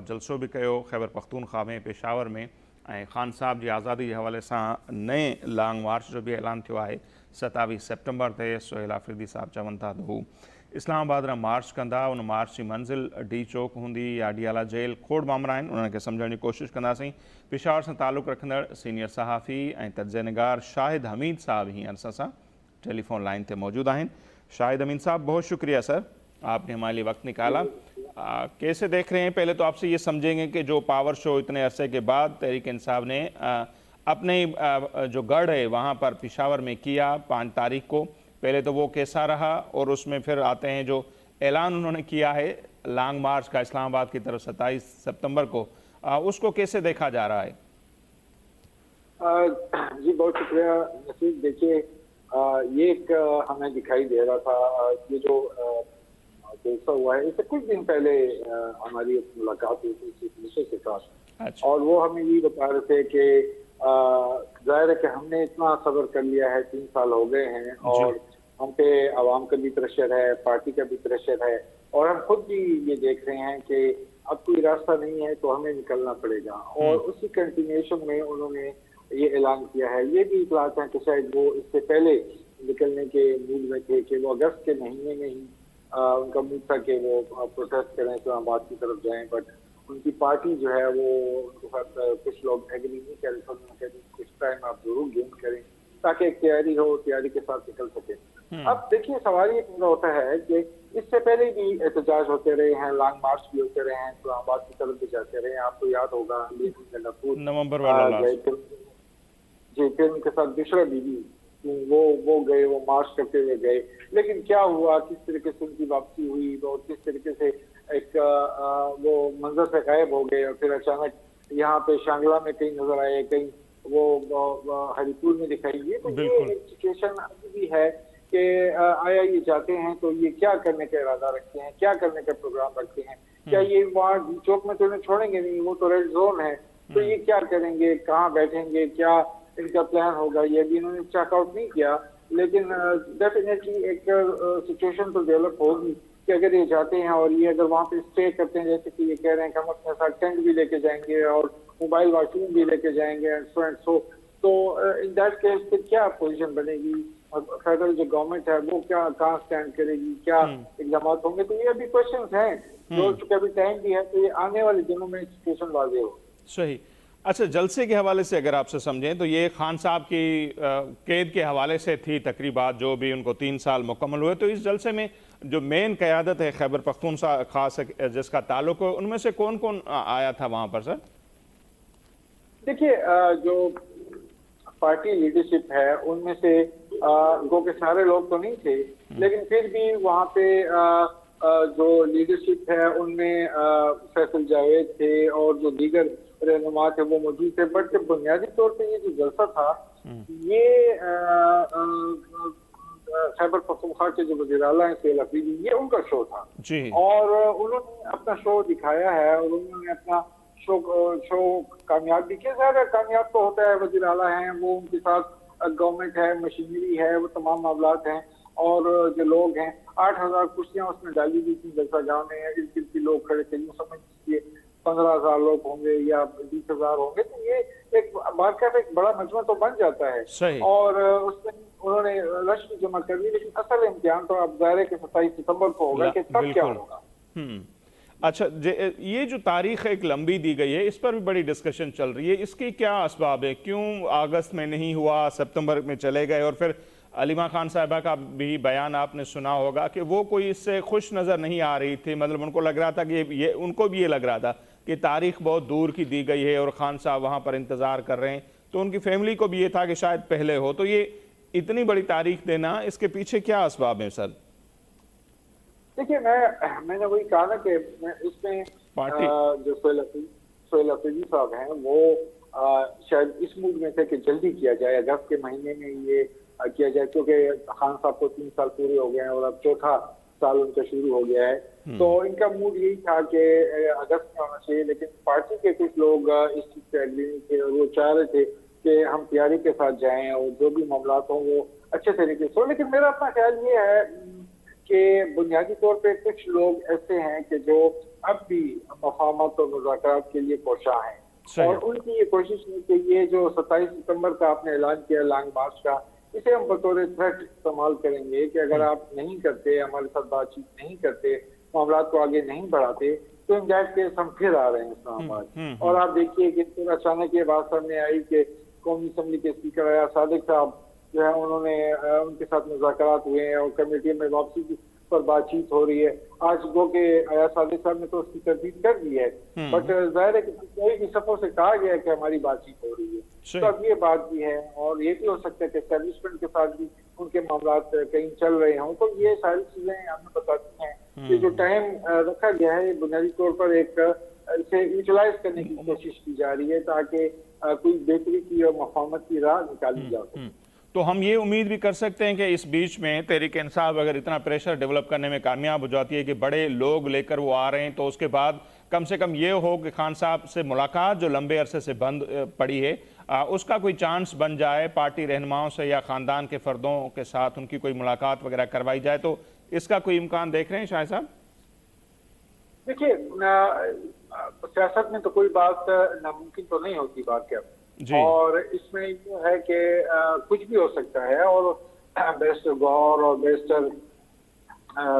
जलसो बि कयो ख़ैबर पख्तूनख्वा में, पेशावर में, ऐं ख़ान साहब जी आज़ादी जे हवाले सां नए लॉन्ग मार्च जो बि ऐलान थियो आहे 27 सेप्टेम्बर ते. सुहेल आफ़रीदी साहब चवनि था त हू इस्लामाबाद रा मार्च कंदा. उन मार्च जी मंज़िल डी चौक हूंदी या अडियाला जेल. खोड़ मामला आहिनि, उन्हनि खे सम्झण जी कोशिशि कंदासीं. पेशावर सां तालुक़ु रखंदड़ सीनियर सहाफ़ी ऐं तजज़िया शाहिद हमीद साहब हींअर असां टेलीफोन लाइन ते मौजूद आहिनि. शाहिद हमीद साहब, बहुत शुक्रिया सर, आपने हमारे लिए वक्त निकाला. कैसे देख रहे हैं, पहले तो आपसे ये समझेंगे कि जो पावर शो इतने अरसे के बाद तहरीक इंसाफ ने अपने जो गढ़ है वहाँ पर पेशावर में किया 5 तारीख को, पहले तो वो कैसा रहा, और उसमें फिर आते हैं जो ऐलान उन्होंने किया है लॉन्ग मार्च का इस्लामाबाद की तरफ 27 सितंबर को, उसको कैसे देखा जा रहा है? जी बहुत शुक्रिया नसीब. देखिए ये एक हमें दिखाई दे रहा था, ये जो जलसा हुआ है इससे कुछ दिन पहले हमारी मुलाकात हुई थी चीफ मिनिस्टर के साथ. अच्छा. और वो हमें ये बता रहे थे कि जाहिर है कि हमने इतना सब्र कर लिया है, 3 साल हो गए हैं, और हम पे आवाम का भी प्रेशर है, पार्टी का भी प्रेशर है, और हम खुद भी ये देख रहे हैं कि अब कोई रास्ता नहीं है तो हमें निकलना पड़ेगा. और उसी कंटिन्यूएशन में उन्होंने ये ऐलान किया है. ये भी इतलात है कि शायद वो इससे पहले निकलने के मूड में थे कि वो अगस्त के महीने में ही उनका मूड था कि वो प्रोटेस्ट करें, इस्लामाबाद की तरफ जाएं, बट उनकी पार्टी जो है वो उनके साथ कुछ लोग एग्री नहीं कर रहे, कुछ टाइम आप जरूर गेन करें ताकि एक तैयारी हो, तैयारी के साथ निकल सके. अब देखिए सवाल ये पूरा होता है कि इससे पहले भी एहतजाज होते रहे हैं, लॉन्ग मार्च भी होते रहे हैं, इस्लामाबाद की तरफ भी जाते रहे हैं. आपको याद होगा नवंबर वाला जी, फिर उनके साथ दूसरा बीबी वो गए, वो मार्च करते हुए गए. लेकिन क्या हुआ, किस तरीके से उनकी वापसी हुई और किस तरीके से एक वो मंजर से गायब हो गए, और फिर अचानक यहाँ पे शांगला में कहीं नजर आए, कहीं वो हरिपुर में दिखाई दिए. तो ये एक सिचुएशन अभी भी है कि आया ये जाते हैं तो ये क्या करने का इरादा रखते हैं, क्या करने का प्रोग्राम रखते हैं, क्या ये वहाँ चौक में तो उन्हें छोड़ेंगे नहीं, वो तो रेड जोन है, तो ये क्या करेंगे, कहाँ बैठेंगे, क्या इनका प्लान होगा, ये भी इन्होंने चेकआउट नहीं किया. लेकिन डेफिनेटली एक सिचुएशन तो डेवलप होगी कि अगर ये जाते हैं और ये अगर वहाँ पे स्टे करते हैं, जैसे कि ये कह रहे हैं कि हम अपने साथ टेंट भी लेके जाएंगे और मोबाइल वॉशरूम भी लेके जाएंगे एंड सो, तो इन दैट केस फिर क्या पोजीशन बनेगी, फेडरल जो गवर्नमेंट है वो क्या कहाँ स्टैंड करेगी, क्या इक़दाम होंगे. तो ये अभी क्वेश्चन हैं जो चूंकि अभी टाइम भी है, तो ये आने वाले दिनों में सिचुएशन वाज़ेह हो. सही. अच्छा, जलसे के हवाले से अगर आपसे समझें तो ये खान साहब की कैद के हवाले से थी तकरीबात, जो भी उनको 3 साल मुकम्मल हुए. तो इस जलसे में जो मेन क़यादत है खैबर पख्तूनख्वा से जिसका ताल्लुक है, उनमें से कौन कौन आया था वहाँ पर सर? देखिए जो पार्टी लीडरशिप है उनमें से गो के सारे लोग तो नहीं थे, लेकिन फिर भी वहाँ पे जो लीडरशिप है उनमें फैसल जावेद थे और जो दीगर रहनुमा थे वो मौजूद थे. बट बुनियादी तौर पे ये जो जलसा था ये खैबर पख्तूनख्वा के जो वज़ीर आला हैं सुहेल आफरीदी, ये उनका शो था जी. और उन्होंने अपना शो दिखाया है और उन्होंने अपना शो कामयाब भी किया. ज़्यादा कामयाब तो होता है, वज़ीर आला हैं, वो उनके साथ गवर्नमेंट है, मशीनरी है, वो तमाम मामलात हैं, और जो लोग हैं 8,000 कुर्सियां उसमें डाली गई थी। जैसा गाँव में इर्द गिर्द के लोग खड़े थे, यूँ समझ लीजिए 15,000 लोग होंगे या 20,000 होंगे, तो ये एक बाकायदा एक बड़ा मजमा तो बन जाता है। सही। और उसमें उन्होंने रश भी जमा कर दी, लेकिन असल इम्तिहान तो अब ज़ाहिर है कि 27 सितंबर को होगा कि तब क्या होगा। अच्छा, ये जो तारीख एक लंबी दी गई है, इस पर भी बड़ी डिस्कशन चल रही है, इसके क्या असबाब है? क्यों अगस्त में नहीं हुआ, सितंबर में चले गए? और फिर अलीमा खान साहिबा का भी बयान आपने सुना होगा कि वो कोई इससे खुश नज़र नहीं आ रही थी, मतलब उनको लग रहा था कि ये उनको भी ये लग रहा था कि तारीख बहुत दूर की दी गई है और खान साहब वहाँ पर इंतज़ार कर रहे हैं, तो उनकी फैमिली को भी ये था कि शायद पहले हो। तो ये इतनी बड़ी तारीख देना, इसके पीछे क्या असबाब है सर? देखिए, मैंने वही कहा ना कि इसमें जो सोहेल अफरीदी साहब हैं वो शायद इस मूड में थे कि जल्दी किया जाए, अगस्त के महीने में ये किया जाए, क्योंकि खान साहब को 3 साल पूरे हो गए हैं और अब चौथा साल उनका शुरू हो गया है। तो इनका मूड यही था कि अगस्त में होना चाहिए, लेकिन पार्टी के कुछ लोग इस चीज से एग्री नहीं थे और वो चाह रहे थे कि हम तैयारी के साथ जाएं और जो भी मामला हो वो अच्छे तरीके से हो। लेकिन मेरा अपना ख्याल ये है कि बुनियादी तौर पे कुछ लोग ऐसे हैं कि जो अब भी मफाहमत और मुज़ाकरात के लिए कोशा हैं और उनकी ये कोशिश है कि ये जो 27 सितंबर का आपने ऐलान किया लॉन्ग मार्च का, इसे हम बतौर थ्रेट इस्तेमाल करेंगे कि अगर आप नहीं करते, हमारे साथ बातचीत नहीं करते, मामला को आगे नहीं बढ़ाते, तो इन दैट केस हम फिर आ रहे हैं इस्लामाबाद। और आप देखिए कि फिर अचानक ये बात सामने आई कि कौमी असम्बली के स्पीकर आया सादिक साहब जो है उन्होंने उनके साथ मुज़ाकरात हुए हैं और कमेटी में वापसी पर बातचीत हो रही है। आज गो के आया सादिक साहब ने तो उसकी तरदीद कर दी है, बट जाहिर है कि कोई भी सफों से कहा गया है कि हमारी बातचीत हो रही है, तो अब ये बात भी है। और ये भी हो सकता है कि एस्टैब्लिशमेंट के साथ भी उनके मामला कहीं चल रहे हों। तो ये सारी चीजें हमें बताती हैं कि जो टाइम रखा गया है बुनियादी तौर पर एक इसे यूटिलाइज करने की कोशिश की जा रही है ताकि कोई बेहतरी की और मफाहमत की राह निकाली जा सके। तो हम ये उम्मीद भी कर सकते हैं कि इस बीच में तहरीक इंसाफ अगर इतना प्रेशर डेवलप करने में कामयाब हो जाती है कि बड़े लोग लेकर वो आ रहे हैं, तो उसके बाद कम से कम ये हो कि खान साहब से मुलाकात जो लंबे अरसे से बंद पड़ी है उसका कोई चांस बन जाए, पार्टी रहनुमाओं से या ख़ानदान के फ़र्दों के साथ उनकी कोई मुलाकात वगैरह करवाई जाए, तो इसका कोई इम्कान देख रहे हैं शाह साहब? देखिए, सियासत में तो कोई बात नामुमकिन तो नहीं होती बात क्या, और इसमें ये है कि कुछ भी हो सकता है। और बैरिस्टर गौहर और बैरिस्टर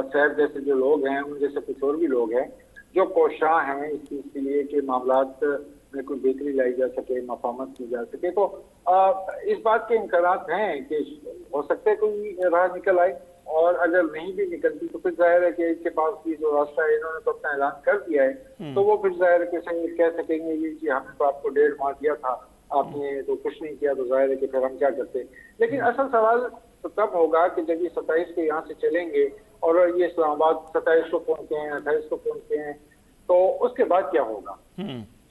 सैफ जैसे जो लोग हैं, उन जैसे कुछ और भी लोग हैं जो कोशां हैं इस चीज़ के लिए कि मामलात में कोई बेहतरी लाई जा सके, मफाहमत की जा सके। तो इस बात के इम्कानात हैं कि हो सकता है कोई राह निकल आए, और अगर नहीं भी निकलती तो फिर जाहिर है कि इनके पास भी जो रास्ता है, इन्होंने तो अपना ऐलान कर दिया है, तो वो फिर जाहिर है कि कह सकेंगे कि हमने तो आपको 1.5 माह दिया था, आपने तो कुछ नहीं किया, तो जाहिर है कि फिर हम क्या करते। लेकिन असल सवाल तो तब होगा कि जब ये 27 को यहाँ से चलेंगे और ये इस्लामाबाद 27 को पहुंचते हैं, 28 को पहुंचते हैं, तो उसके बाद क्या होगा?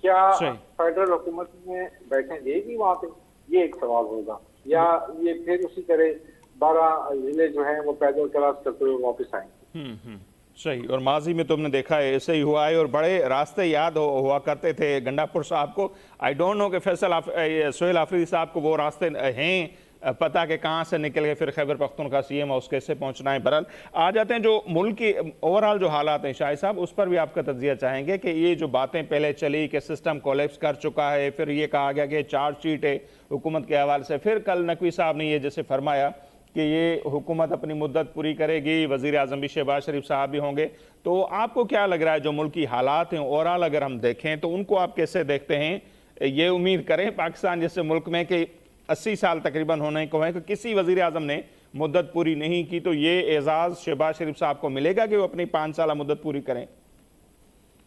क्या फेडरल हुकूमत में बैठने देगी वहाँ पे? ये एक सवाल होगा, या ये फिर उसी तरह 12 जिले जो हैं वो पैदल क्रॉस करते हुए वापस आएंगे। सही। और माजी में तुमने देखा है ऐसे ही हुआ है, और बड़े रास्ते याद हुआ करते थे गंडापुर साहब को। आई डोंट नो कि सोहेल अफरीदी साहब को वो रास्ते हैं पता कि कहाँ से निकल के फिर खैबर पख्तूनख्वा सीएम हाउस कैसे पहुँचना है। बहरहाल आ जाते हैं जो मुल्क की ओवरऑल जो हालात हैं शाहिद साहब, उस पर भी आपका तज्जिया चाहेंगे कि ये जो बातें पहले चली कि सिस्टम कोलैप्स कर चुका है, फिर ये कहा गया कि चार्जशीट है हुकूमत के हवाले से, फिर कल नकवी साहब ने ये जैसे फरमाया कि ये हुकूमत अपनी मुद्दत पूरी करेगी, वज़ीर आज़म भी शहबाज शरीफ साहब भी होंगे, तो आपको क्या लग रहा है जो मुल्क की हालात हैं ओवरऑल अगर हम देखें तो उनको आप कैसे देखते हैं? ये उम्मीद करें पाकिस्तान जैसे मुल्क में कि 80 साल तकरीबन होने को है कि किसी वज़ीर आज़म ने मुद्दत पूरी नहीं की, तो ये एजाज़ शहबाज शरीफ साहब को मिलेगा कि वो अपनी 5 साल मुद्दत पूरी करें?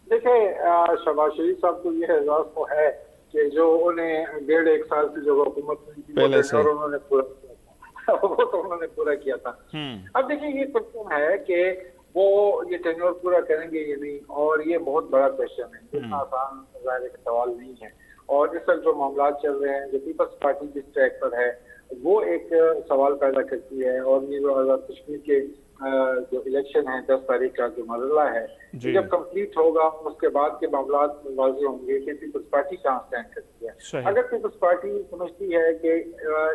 देखिए, शहबाज शरीफ साहब को ये एजाज़ तो है कि जो उन्हें 1.5 साल की जो हुकूमत पहले से उन्होंने पूरा वो तो उन्होंने पूरा किया था। अब देखिए, ये क्वेश्चन है कि वो ये टेन्योर पूरा करेंगे या नहीं, और ये बहुत बड़ा क्वेश्चन है, इतना आसान जाहिर का सवाल नहीं है। और इस वक्त जो मामला चल रहे हैं, जो पीपल्स पार्टी जिस ट्रैक पर है, वो एक सवाल पैदा करती है। और ये जो आज़ाद कश्मीर के जो इलेक्शन है 10 तारीख का जो मरहला है, जब कंप्लीट होगा उसके बाद के मामला वाज़ेह होंगे कि पीपल्स पार्टी कहाँ स्टैंड करती है। अगर पीपल्स पार्टी समझती है कि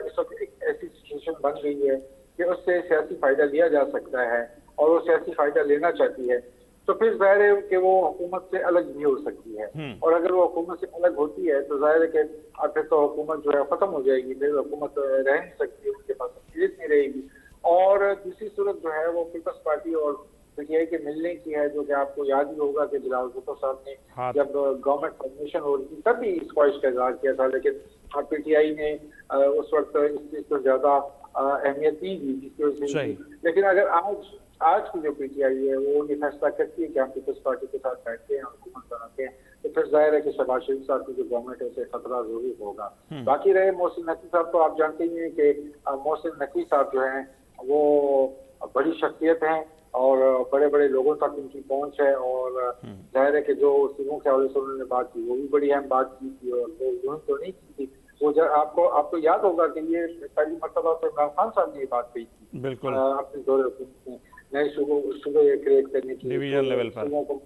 इस वक्त एक ऐसी सिचुएशन बन गई है कि उससे सियासी फायदा लिया जा सकता है और वो सियासी फायदा लेना चाहती है, तो फिर जाहिर है कि वो हुकूमत से अलग भी हो सकती है। और अगर वो हुकूमत से अलग होती है तो जाहिर है कि फिर तो हुकूमत जो है खत्म हो जाएगी, फिर हुकूमत रह नहीं सकती, उनके पास अक़लियत नहीं रहेगी। और दूसरी सूरत जो है वो पीपल्स पार्टी और पीटीआई के मिलने की है, जो कि आपको याद ही होगा कि बिलावल भुट्टो साहब ने जब गवर्नमेंट फॉर्मेशन हो रही थी तब भी इस ख्वाहिश का इजहार किया था, लेकिन पीटीआई ने उस वक्त इस चीज को ज्यादा अहमियत नहीं दी, जिसकी वजह से। लेकिन अगर आज की जो पीटीआई है वो ये फैसला करती है कि हम पीपल्स पार्टी के साथ बैठते हैं और हुकूमत बनाते हैं, तो फिर जाहिर है कि शहबाज शरीफ साहब की जो गवर्नमेंट है उसे खतरा जरूर होगा। बाकी रहे मोहसिन नकवी साहब, तो आप जानते ही हैं कि मोहसिन नकवी साहब जो हैं वो बड़ी शख्सियत हैं और बड़े बड़े लोगों तक उनकी पहुंच है, और जाहिर है कि जो सिखों के हवाले से उन्होंने बात की वो भी बड़ी अहम बात की थी, और वो यूं तो नहीं की थी। वो आपको याद होगा कि ये पहली मरतबा तो इमरान खान साहब ने ये बात कही थी, बिल्कुल, अपने दौरे हुकूमत में नए सूबे क्रिएट करने की, डिवीजन लेवल पर,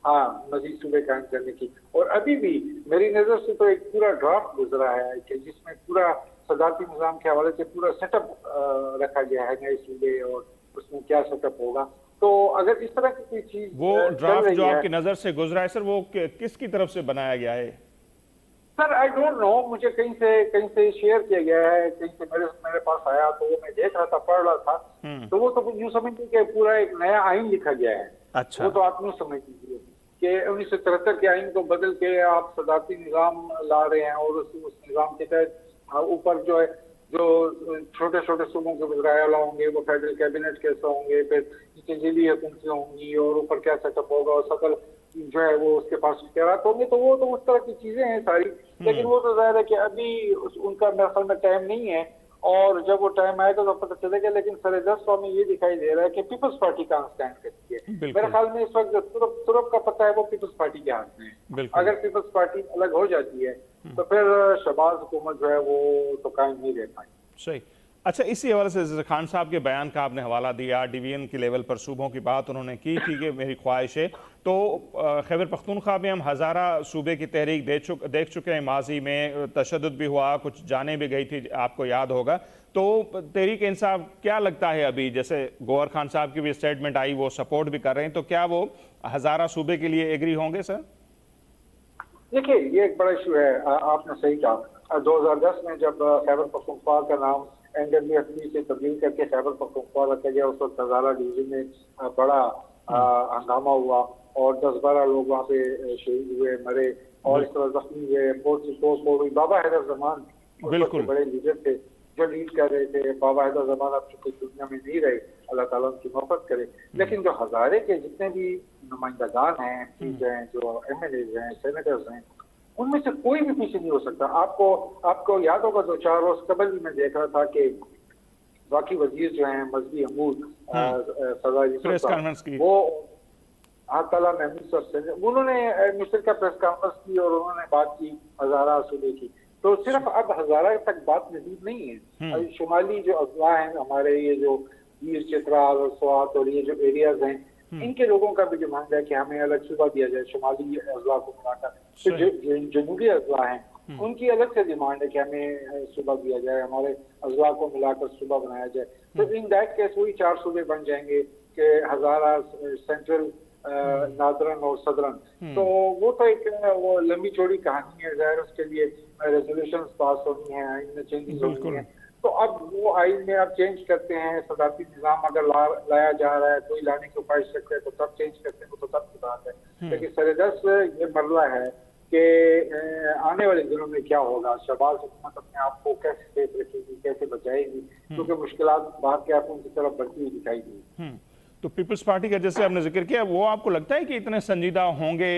हाँ, मजीद सूबे कायम करने की। और अभी भी मेरी नजर से तो एक पूरा ड्राफ्ट गुजरा है कि जिसमें पूरा सदारती निजाम के हवाले से पूरा सेटअप रखा गया है, नए सूबे और उसमें क्या सेटअप होगा। तो अगर इस तरह की कोई चीज, वो ड्राफ्ट जो आपकी नजर से गुजरा है सर, वो किसकी तरफ से बनाया गया है? सर आई डोंट नो, मुझे कहीं से शेयर किया गया है, कहीं से मेरे पास आया, तो वो मैं देख रहा था, पढ़ रहा था। तो वो तो यूँ समझिए कि पूरा एक नया आइन लिखा गया है। अच्छा। वो तो आप यूँ समझ लीजिए कि 1973 के आइन को बदल के आप सदारती निजाम ला रहे हैं, और उस निजाम के तहत ऊपर जो है जो छोटे छोटे सूबों के वज़राए-ए-आला होंगे वो फेडरल कैबिनेट कैसे होंगे, फिर नीचे जिली हुकूमतें होंगी, और ऊपर क्या सेटअप होगा, और सकल जो है वो उसके पास इख्तियारात होंगे। तो वो तो उस तरह की चीजें हैं सारी, लेकिन वो तो जाहिर है कि अभी उनका मेरे ख्याल में टाइम नहीं है, और जब वो टाइम आएगा तो पता चलेगा। लेकिन सरेदस्त में ये दिखाई दे रहा है कि पीपल्स पार्टी कहाँ स्टैंड करती है। मेरे ख्याल में इस वक्त तुरप का पता है वो पीपल्स पार्टी के हाथ में है। अगर पीपल्स पार्टी अलग हो जाती है तो फिर शहबाज हुकूमत जो है वो तो कायम नहीं रह पाएगी। सही। अच्छा, इसी हवाले से खान साहब के बयान का आपने हवाला दिया, डिवीजन के लेवल पर सूबों की बात उन्होंने की थी कि मेरी ख्वाहिश है, तो खैबर पख्तूनख्वा में हम हज़ारा सूबे की तहरीक देख चुके हैं, माजी में तशद्दुद भी हुआ, कुछ जाने भी गई थी, आपको याद होगा। तो तहरीक इंसाफ क्या लगता है अभी, जैसे गौहर खान साहब की भी स्टेटमेंट आई, वो सपोर्ट भी कर रहे हैं, तो क्या वो हज़ारा सूबे के लिए एग्री होंगे सर? देखिए, ये एक बड़ा इशू है, आपने सही कहा। 2010 में जब खैबर पख्तूनख्वा का नाम NWFP से तब्दील करके खैबर पख्तूनख्वा रखा गया, उस वक्त हज़ारा डिवीजन में बड़ा हंगामा हुआ और 10-12 लोग वहाँ पे शहीद हुए, मरे, और इस तरह जख्मी हुए। बहुत बाबा हैदर जमान बिल्कुल बड़े लीडर थे जो लीड कर रहे थे। बाबा हैदर जमान अब चूंकि दुनिया में नहीं रहे, अल्लाह ताला उनकी मफ़रत करे, लेकिन जो हज़ारे के जितने भी नुमाइंदगान हैं, जो MLAs हैं, सेनेटर्स हैं, उनमें से कोई भी पीछे नहीं हो सकता। आपको याद होगा 2-4 रोज कबल भी मैं देख रहा था कि बाकी वजीर जो हैं मजहबी अमूर वो तला महमूद साहब से उन्होंने मिस्र का प्रेस कॉन्फ्रेंस की और उन्होंने बात की हज़ारा सूबे की। तो सिर्फ अब हज़ारा तक बात नज़ीब नहीं है, शुमाली जो अजला हैं हमारे, ये जो वीर चित्राल और स्वात और ये जो एरियाज हैं, इनके लोगों का भी डिमांड है कि हमें अलग सूबा दिया जाए, शुमाली अजला को मिलाकर। तो जो जनूबी अजला हैं उनकी अलग से डिमांड है कि हमें सूबा दिया जाए, हमारे अजला को मिलाकर सूबा बनाया जाए। तो इन दैट केस वही 4 सूबे बन जाएंगे कि हज़ारा, सेंट्रल, नादरन और सदरन। तो वो तो एक वो लंबी चौड़ी कहानी है, जाहिर उसके लिए रेजोल्यूशंस पास होनी है, आइन में चेंजेस होनी है। तो अब वो आइन में आप चेंज करते हैं, सदारती निजाम अगर लाया जा रहा है, कोई लाने की ख्वाहिश रखते हैं तो तब चेंज करते हैं, तो तब की बात है। लेकिन सरेदस्त ये मरला है कि आने वाले दिनों में क्या होगा, शहबाज हुकूमत अपने आप को कैसे सेफ रखेगी, कैसे बचाएगी, क्योंकि मुश्किलात बाहर के आपको उनकी तरफ बढ़ती हुई दिखाई दी। तो पीपल्स पार्टी का जैसे आपने जिक्र किया, वो आपको लगता है कि इतने संजीदा होंगे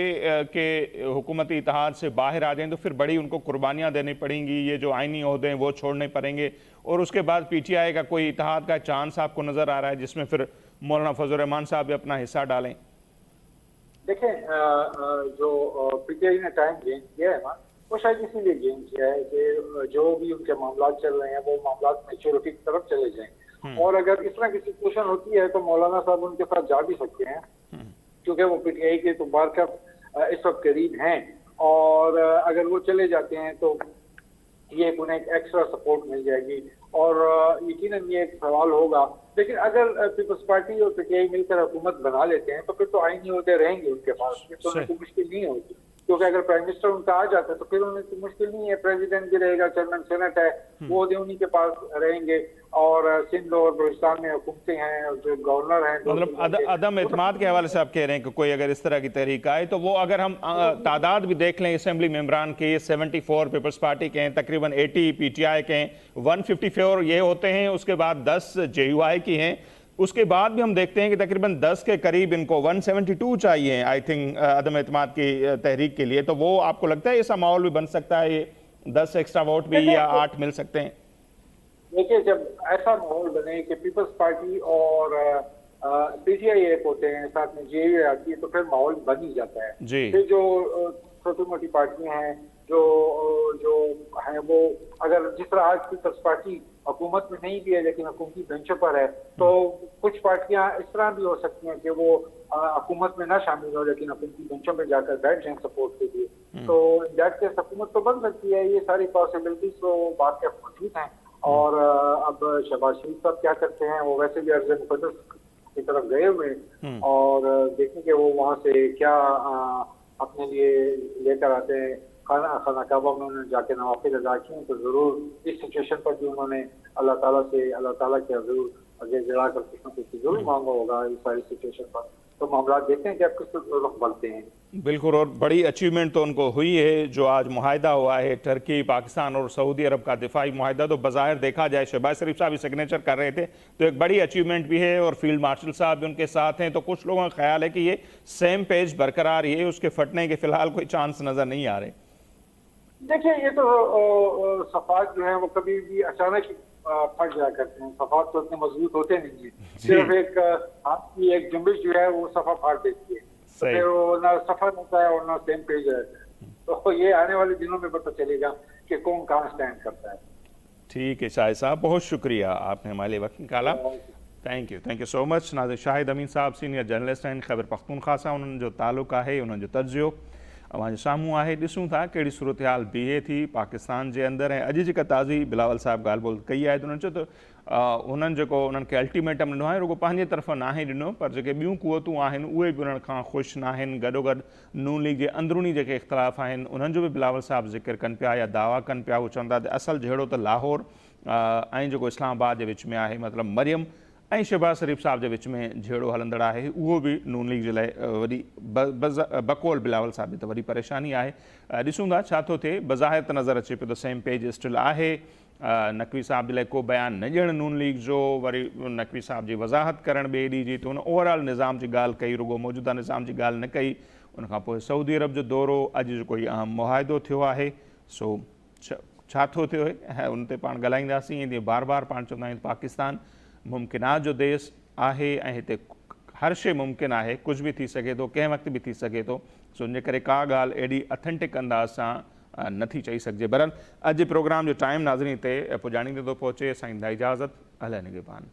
कि हुकूमती इत्तेहाद से बाहर आ जाएं, तो फिर बड़ी उनको कुर्बानियां देनी पड़ेंगी, ये जो आइनी ओहदे हैं वो छोड़ने पड़ेंगे, और उसके बाद PTI का कोई इत्तेहाद का चांस आपको नजर आ रहा है जिसमें फिर मौलाना फजल रहमान साहब भी अपना हिस्सा डालें? देखें, जो PTI ने टाइम गेन किया है ना, वो शायद इसीलिए गेन किया है कि जो भी उनके मामला चल रहे हैं वो मामला मैच्योरिटी की तरफ चले जाएं। और अगर इस तरह की सिचुएशन होती है तो मौलाना साहब उनके साथ जा भी सकते हैं, क्योंकि वो PTI के तो बारकब इस वक्त करीब हैं, और अगर वो चले जाते हैं तो ये उन्हें एक एक्स्ट्रा सपोर्ट मिल जाएगी। और यकीनन ये एक सवाल होगा। लेकिन अगर पीपल्स पार्टी और पीटीआई मिलकर हुकूमत बना लेते हैं तो फिर तो आईनी ओहदे रहेंगे उनके पास, फिर तो उन्हें कोई मुश्किल नहीं होगी, क्योंकि अगर प्राइम मिनिस्टर उनका आ जाता है तो फिर उन्हें मुश्किल नहीं है। प्रेसिडेंट भी रहेगा, चेयरमैन सेनेट है, वो उन्हीं के पास रहेंगे, और सिंध और बलूचिस्तान में हुकूमतें हैं और जो गवर्नर हैं। मतलब अदम एतमाद के हवाले से आप कह रहे हैं कि कोई अगर इस तरह की तहरीक आए तो वो, अगर हम तादाद भी देख लें असेंबली मेंबरान के, 74 पीपल्स पार्टी के हैं, तकरीबन 80 पीटीआई के हैं, 154 ये होते हैं, उसके बाद 10 जेयूआई की हैं, उसके बाद भी हम देखते हैं कि तकरीबन 10 के करीब इनको 172 चाहिए आई थिंक अदम एतमाद की तहरीक के लिए। तो वो आपको लगता है ऐसा माहौल भी बन सकता है, ये 10 एक्स्ट्रा वोट भी या 8 मिल सकते हैं? देखिए, जब ऐसा माहौल बने कि पीपल्स पार्टी और पीटीआई एक होते हैं, साथ में जेयूआई आती है, तो फिर माहौल बन ही जाता है। फिर जो छोटी मोटी पार्टियां हैं जो है, वो अगर जिस तरह आज पीपल्स पार्टी हुकूमत में नहीं भी है लेकिन हुकूमती बेंचों पर है, तो कुछ पार्टियां इस तरह भी हो सकती हैं कि वो हुकूमत में ना शामिल हो लेकिन हुकूमती बेंचों में जाकर बैठ जाएं सपोर्ट के लिए। तो दैट केस हुकूमत तो बन सकती है। ये सारी पॉसिबिलिटीज तो बात मौजूद हैं। और अब शहबाज शरीफ साहब क्या करते हैं, वो वैसे भी अर्ज़ मुक़द्दस की तरफ गए हुए हैं, और देखेंगे वो वहाँ से क्या अपने लिए लेकर आते हैं। खाना काबा में उन्होंने जाके नवाफिल अदा किए, तो जरूर इस सिचुएशन पर भी उन्होंने अल्लाह ताला के हजूर आगे जला कर कुछ न कुछ जरूर मांगा होगा इस सारी सिचुएशन पर। तो मामला देखते हैं कि अब किस रुख बनते हैं। बिल्कुल, और बड़ी अचीवमेंट तो उनको हुई है जो आज मुआहिदा हुआ है टर्की, पाकिस्तान और सऊदी अरब का दिफाई मुआहिदा। तो बज़ाहिर देखा जाए, शहबाज शरीफ साहब सिग्नेचर कर रहे थे, तो एक बड़ी अचीवमेंट भी है, और फील्ड मार्शल साहब भी उनके साथ हैं। तो कुछ लोगों का ख्याल है कि ये सेम पेज बरकरार है, उसके फटने के फिलहाल कोई चांस नजर नहीं आ रहे। देखिए, ये तो सफात जो है वो कभी भी अचानक फट जाया करते हैं। सफात तो इतने मजबूत होते नहीं है, सिर्फ एक हाथ की एक जुम्बिश जो है वो सफा फाड़ देती है, तो फिर वो ना सफर होता है और ना सेम पेज रहता है। तो ये आने वाले दिनों में पता चलेगा कि कौन कहाँ स्टैंड करता है। ठीक है शाहिद साहब, बहुत शुक्रिया, आपने हमारे लिए वक्त निकाला। Thank you so much. Nazir Shahid Amin sahab senior journalist आहिनि ख़ैबर पख्तूनख्वा सां, उन्हनि जो तालुक़ आहे, उन्हनि जो तर्जियो अवां जे साम्हूं आहे। ॾिसूं था कहिड़ी सूरत हाल बीहे थी पाकिस्तान जे अंदरि। ऐं अॼु जेका ताज़ी बिलावल साहब ॻाल्हि ॿोल कई आहे, त उन्हनि चयो त उन्हनि जेको उन्हनि खे अल्टीमेटम ॾिनो आहे रुॻो पंहिंजे तरफ़ां नाहे ॾिनो, पर जेके ॿियूं क़ुवतूं आहिनि उहे बि उन्हनि खां ख़ुशि न आहिनि। गॾोगॾु नून लीग जे अंदरूनी जेके इख़्तिलाफ़ आहिनि उन्हनि जो बि बिलावल साहब ज़िक्र कनि पिया या दावा कनि पिया। उहे चवंदा त असल जहिड़ो त लाहौर ऐं जेको इस्लामाबाद जे विच में आहे, मतिलबु मरियम ऐं शहबाज शरीफ साहब जे विच में जहिड़ो हलंदड़ आहे, उहो बि नून लीग जे लाइ वॾी बकौल बिलावल साहब त वॾी परेशानी आहे। ॾिसूं था छा थो थिए। बज़ाहिर त नज़र अचे पियो त सेम पेज स्टिल आहे। नक़वी साहब जे लाइ को बयानु न ॾियणु नून लीग जो, वरी नक़वी साहब जी वज़ाहत करणु ॿिए ॾींहं जी, त हुन ओवरऑल निज़ाम जी ॻाल्हि कई, रुॻो मौजूदा निज़ाम जी ॻाल्हि न कई। उनखां पोइ सऊदी अरब जो दौरो, अॼु जो कोई अहम मुआहिदो थियो आहे, सो छा थो थियो ऐं उन ते पाण ॻाल्हाईंदासीं। जीअं बार बार पाण चवंदा आहियूं पाकिस्तान मुमकिनात जो देश आहे ऐं हिते हर शइ मुमकिन आहे, कुझु बि थी सघे थो, कंहिं वक़्तु बि थी सघे थो। सो इन करे का ॻाल्हि एॾी अथेंटिक अंदाज़ सां नथी चई सघिजे। बहरहाल अॼु प्रोग्राम जो टाइम नाज़रीन ते पुॼाणींदे थो पहुचे। असांजी इजाज़त, अलाह निगहबान।